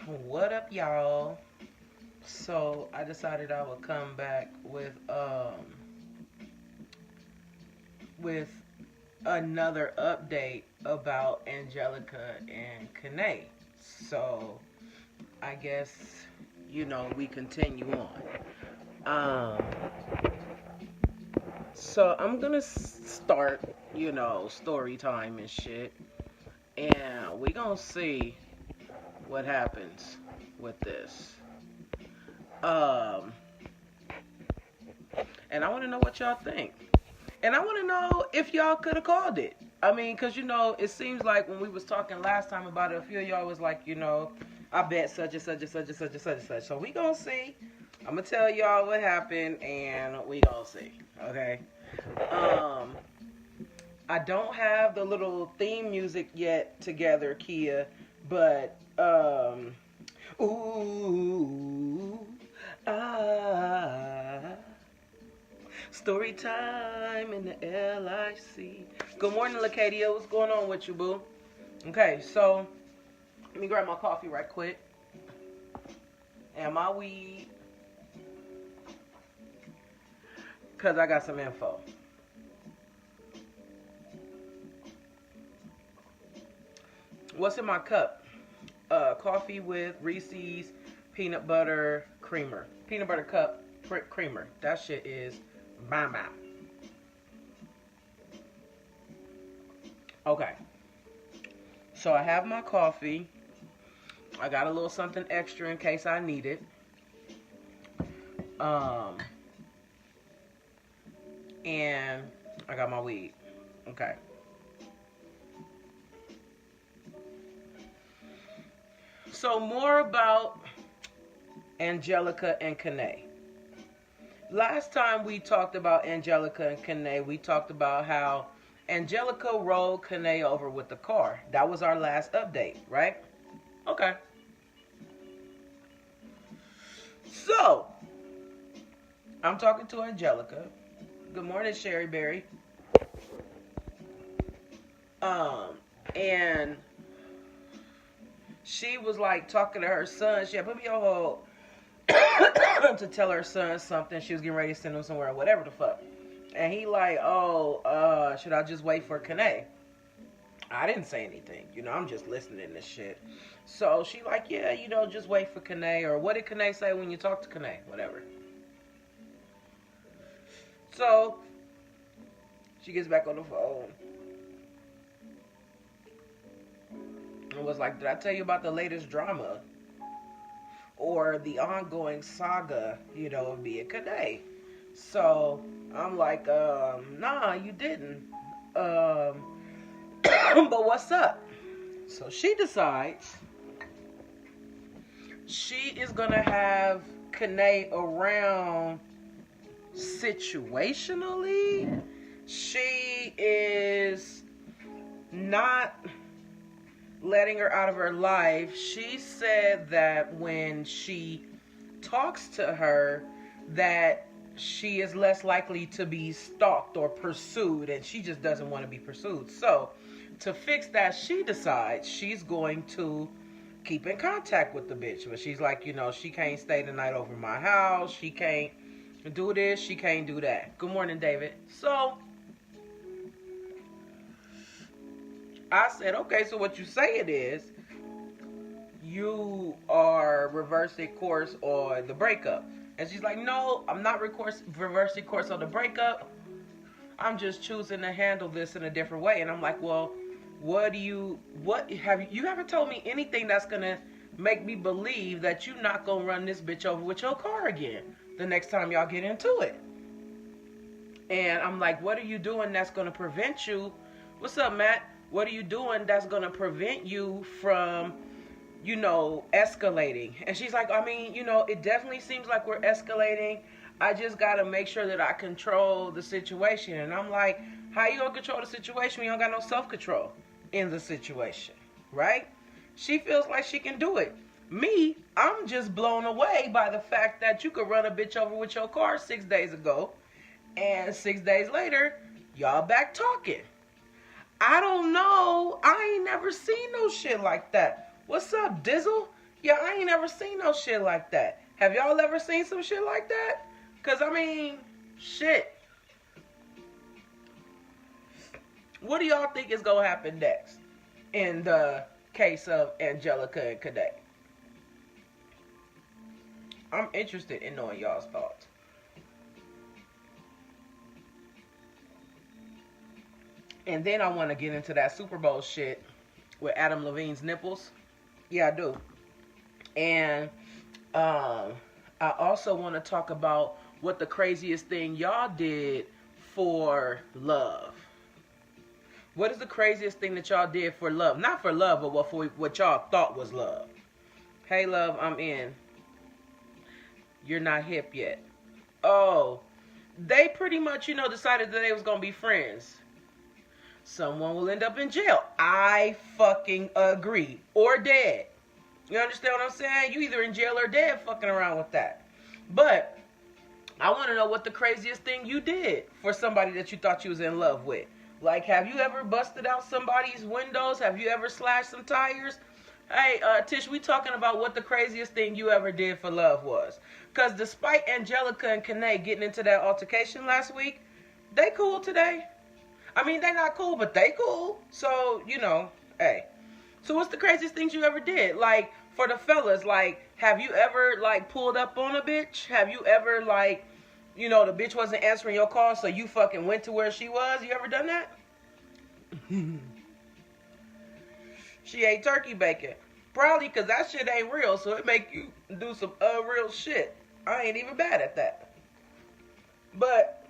What up, y'all? So I decided I would come back with another update about Angelica and Kanae. So I guess we continue on. So I'm gonna start story time and shit, and we gonna see what happens with this. Um, and I want to know what y'all think. And I want to know if y'all could have called it. I mean, because, it seems like when we was talking last time about it, a few of y'all was like, I bet such and such and such and such and such and such. So we going to see. I'm going to tell y'all what happened, and we going to see. Okay? I don't have the little theme music yet together, Kia, but, ooh, ah. Story time in the LIC. Good morning, Lacadia. What's going on with you, boo? Okay, so let me grab my coffee right quick. And my weed. Because I got some info. What's in my cup? Coffee with Reese's peanut butter creamer. Peanut butter cup creamer. That shit is bam. Okay. So I have my coffee. I got a little something extra in case I need it. And I got my weed. Okay. So more about Angelica and Kanae. Last time we talked about Angelica and Kanae, we talked about how Angelica rolled Kanae over with the car. That was our last update, right? Okay. So, I'm talking to Angelica. Good morning, Sherry Berry. And she was like talking to her son. She had put me on hold to tell her son something. She was getting ready to send him somewhere or whatever the fuck. And he like, should I just wait for Kanae? I didn't say anything. I'm just listening to shit. So she like, yeah, just wait for Kanae. Or what did Kanae say when you talk to Kanae? Whatever. So she gets back on the phone. And was like, did I tell you about the latest drama? Or the ongoing saga, of being Kanae. So I'm like, nah, you didn't. But what's up? So she decides she is gonna have Kanae around situationally. She is not letting her out of her life. She said that when she talks to her, that she is less likely to be stalked or pursued, and she just doesn't want to be pursued. So to fix that, she decides she's going to keep in contact with the bitch. But she's like, she can't stay the night over my house. She can't do this. She can't do that. Good morning, David. So I said, okay, so what you saying is you are reversing course on the breakup. And she's like, no, I'm not reversing course on the breakup. I'm just choosing to handle this in a different way. And I'm like, well, you haven't told me anything that's going to make me believe that you're not going to run this bitch over with your car again the next time y'all get into it. And I'm like, what are you doing that's going to prevent you? What's up, Matt? What are you doing that's going to prevent you from, escalating? And she's like, I mean, it definitely seems like we're escalating. I just got to make sure that I control the situation. And I'm like, how you going to control the situation when you don't got no self-control in the situation, right? She feels like she can do it. Me, I'm just blown away by the fact that you could run a bitch over with your car 6 days ago, and 6 days later, y'all back talking. I don't know. I ain't never seen no shit like that. What's up, Dizzle? Yeah, I ain't never seen no shit like that. Have y'all ever seen some shit like that? Because, I mean, shit. What do y'all think is going to happen next in the case of Angelica and Kade? I'm interested in knowing y'all's thoughts. And then I want to get into that Super Bowl shit with Adam Levine's nipples. Yeah, I do. And I also want to talk about what the craziest thing y'all did for love. What is the craziest thing that y'all did for love? Not for love, but for what y'all thought was love. Hey, love, I'm in. You're not hip yet. Oh, they pretty much, decided that they was going to be friends. Someone will end up in jail. I fucking agree. Or dead. You understand what I'm saying? You either in jail or dead fucking around with that. But I want to know what the craziest thing you did for somebody that you thought you was in love with. Like, have you ever busted out somebody's windows? Have you ever slashed some tires? Hey, Tish, we talking about what the craziest thing you ever did for love was. Because despite Angelica and Kane getting into that altercation last week, they cool today. I mean, they not cool, but they cool. So, hey. So what's the craziest things you ever did? Like, for the fellas, like, have you ever, like, pulled up on a bitch? Have you ever, like, the bitch wasn't answering your call, so you fucking went to where she was? You ever done that? She ate turkey bacon. Probably because that shit ain't real, so it make you do some unreal shit. I ain't even bad at that. But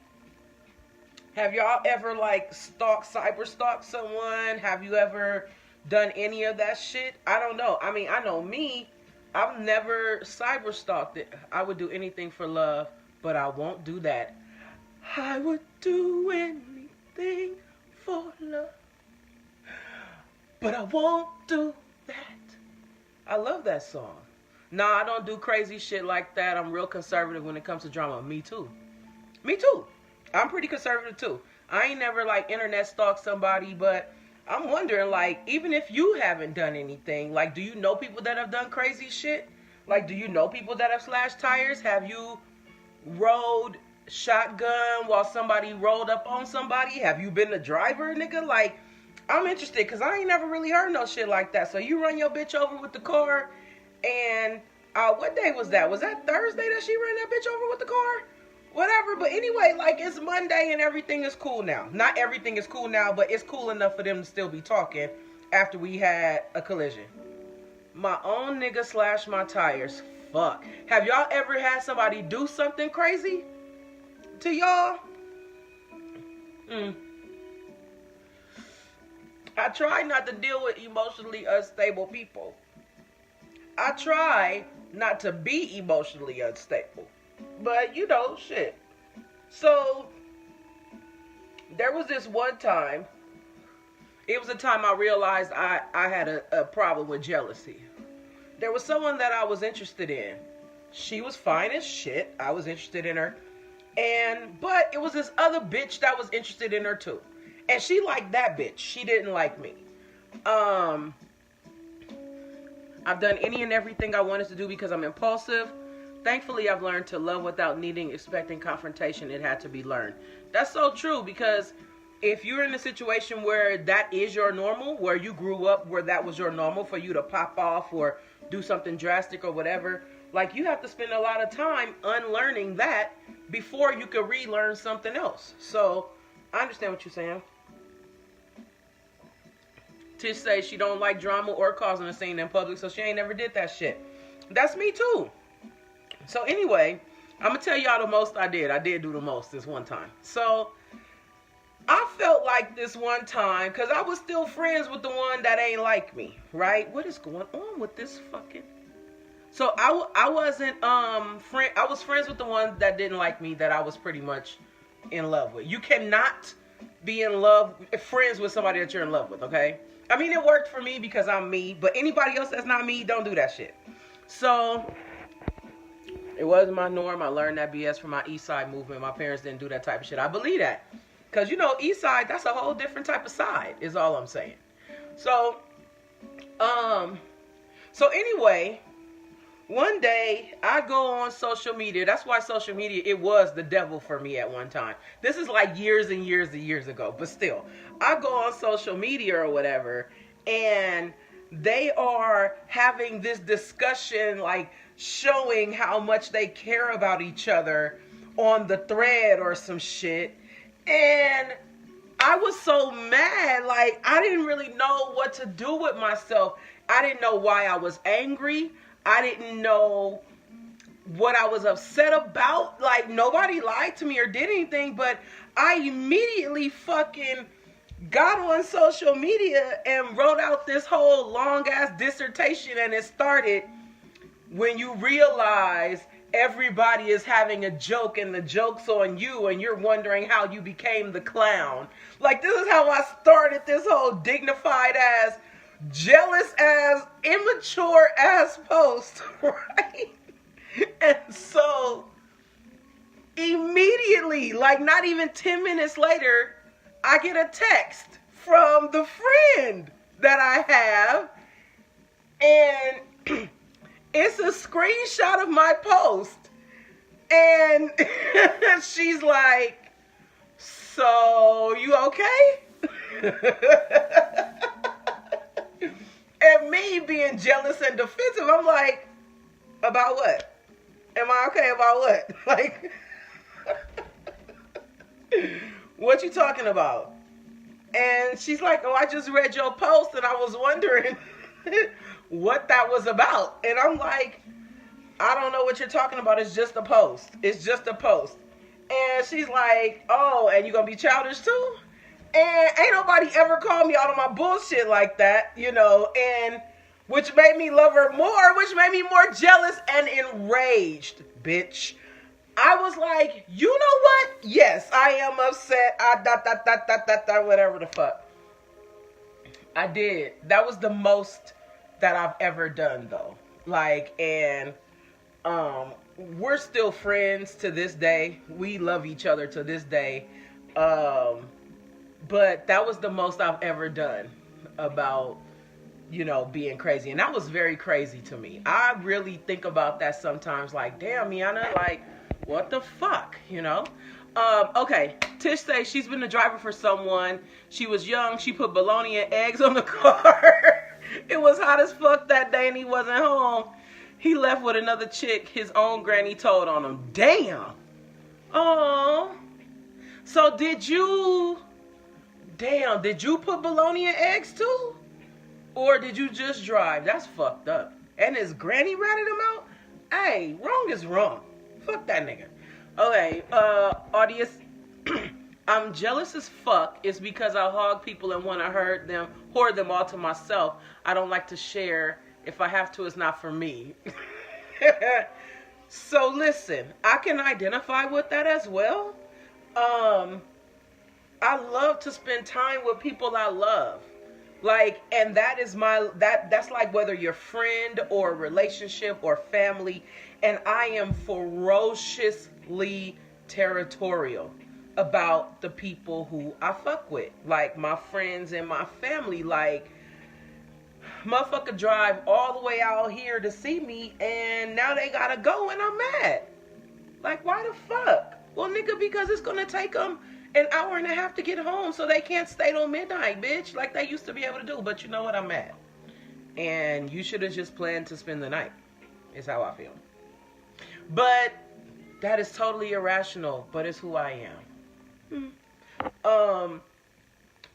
have y'all ever, like, cyber stalked someone? Have you ever done any of that shit? I don't know. I mean, I know me. I've never cyber stalked it. I would do anything for love, but I won't do that. I would do anything for love, but I won't do that. I love that song. Nah, I don't do crazy shit like that. I'm real conservative when it comes to drama. Me too. Me too. I'm pretty conservative too. I ain't never, like, internet stalked somebody, but I'm wondering, like, even if you haven't done anything, like, do you know people that have done crazy shit? Like, do you know people that have slashed tires? Have you rode shotgun while somebody rolled up on somebody? Have you been the driver, nigga? Like, I'm interested, because I ain't never really heard no shit like that. So you run your bitch over with the car, and what day was that? Was that Thursday that she ran that bitch over with the car? Whatever, but anyway, like, it's Monday and everything is cool now. Not everything is cool now, but it's cool enough for them to still be talking after we had a collision. My own nigga slashed my tires. Fuck. Have y'all ever had somebody do something crazy to y'all? I try not to deal with emotionally unstable people. I try not to be emotionally unstable. But, shit. So, there was this one time. It was a time I realized I had a problem with jealousy. There was someone that I was interested in. She was fine as shit. I was interested in her. But it was this other bitch that was interested in her too. And she liked that bitch. She didn't like me. I've done any and everything I wanted to do because I'm impulsive. Thankfully, I've learned to love without expecting confrontation. It had to be learned. That's so true, because if you're in a situation where that is your normal, where you grew up where that was your normal for you to pop off or do something drastic or whatever, like, you have to spend a lot of time unlearning that before you can relearn something else. So, I understand what you're saying. Tish says she don't like drama or causing a scene in public, so she ain't never did that shit. That's me too. So anyway, I'm going to tell y'all the most I did. I did do the most this one time. So, I felt like this one time, because I was still friends with the one that ain't like me, right? What is going on with this fucking... So, I wasn't, I was friends with the one that didn't like me, that I was pretty much in love with. You cannot be friends with somebody that you're in love with, okay? I mean, it worked for me because I'm me, but anybody else that's not me, don't do that shit. So... it wasn't my norm. I learned that BS from my East Side movement. My parents didn't do that type of shit. I believe that. Because, East Side, that's a whole different type of side, is all I'm saying. So anyway, one day I go on social media. That's why social media, it was the devil for me at one time. This is like years and years and years ago, but still, I go on social media or whatever, and they are having this discussion, like showing how much they care about each other on the thread or some shit. And I was so mad. Like, I didn't really know what to do with myself. I didn't know why I was angry. I didn't know what I was upset about. Like, nobody lied to me or did anything, but I immediately fucking got on social media and wrote out this whole long ass dissertation. And it started, when you realize everybody is having a joke and the joke's on you and you're wondering how you became the clown. Like, this is how I started this whole dignified ass, jealous ass, immature ass post, right? And so immediately, like not even 10 minutes later, I get a text from the friend that I have, and it's a screenshot of my post. And she's like, "So, you okay?" And me being jealous and defensive, I'm like, "About what? Am I okay about what? Like, what you talking about?" And she's like, "Oh, I just read your post and I was wondering what that was about." And I'm like, "I don't know what you're talking about. It's just a post. It's just a post." And she's like, "Oh, and you gonna be childish too?" And ain't nobody ever called me out on my bullshit like that, you know, and which made me love her more, which made me more jealous and enraged, bitch. I was like, you know what? Yes, I am upset. Whatever the fuck. I did. That was the most that I've ever done, though. Like, and we're still friends to this day. We love each other to this day. But that was the most I've ever done about, you know, being crazy. And that was very crazy to me. I really think about that sometimes, like, damn, Miana, like, what the fuck, you know? Okay, Tish says she's been a driver for someone. She was young. She put bologna and eggs on the car. It was hot as fuck that day and he wasn't home. He left with another chick his own granny told on him. Damn. Oh. So did you put bologna and eggs too? Or did you just drive? That's fucked up. And his granny ratted him out? Hey, wrong is wrong. Fuck that nigga. Okay, audience, I'm jealous as fuck. It's because I hog people and want to hoard them all to myself. I don't like to share. If I have to, it's not for me. So listen, I can identify with that as well. I love to spend time with people I love. Like, and that is that's like whether you're friend or relationship or family. And I am ferociously territorial about the people who I fuck with. Like my friends and my family. Like, motherfucker drive all the way out here to see me and now they gotta go and I'm mad. Like, why the fuck? Well, nigga, because it's gonna take them an hour and a half to get home, so they can't stay till midnight, bitch, like they used to be able to do. But you know what? I'm mad. And you should have just planned to spend the night, is how I feel. But that is totally irrational, but it's who I am.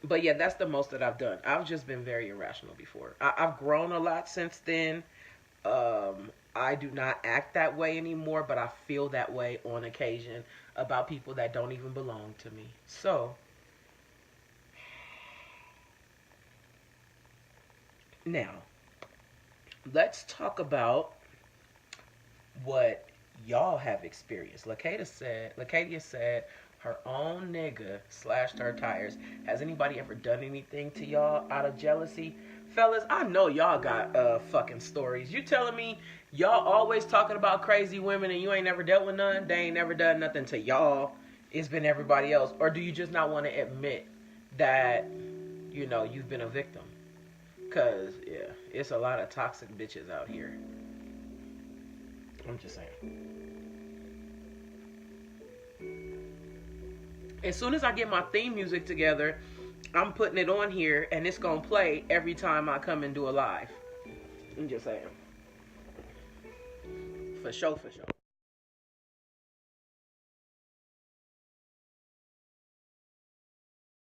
But yeah, that's the most that I've done. I've just been very irrational before. I've grown a lot since then. I do not act that way anymore, but I feel that way on occasion about people that don't even belong to me. So, now, let's talk about what y'all have experienced. Lacadia said her own nigga slashed her tires. Has anybody ever done anything to y'all out of jealousy? Fellas, I know y'all got fucking stories. You telling me y'all always talking about crazy women and you ain't never dealt with none? They ain't never done nothing to y'all. It's been everybody else. Or do you just not want to admit that, you know, you've been a victim? Because, yeah, it's a lot of toxic bitches out here. I'm just saying. As soon as I get my theme music together, I'm putting it on here, and it's gonna play every time I come and do a live. I'm just saying. For sure, for sure.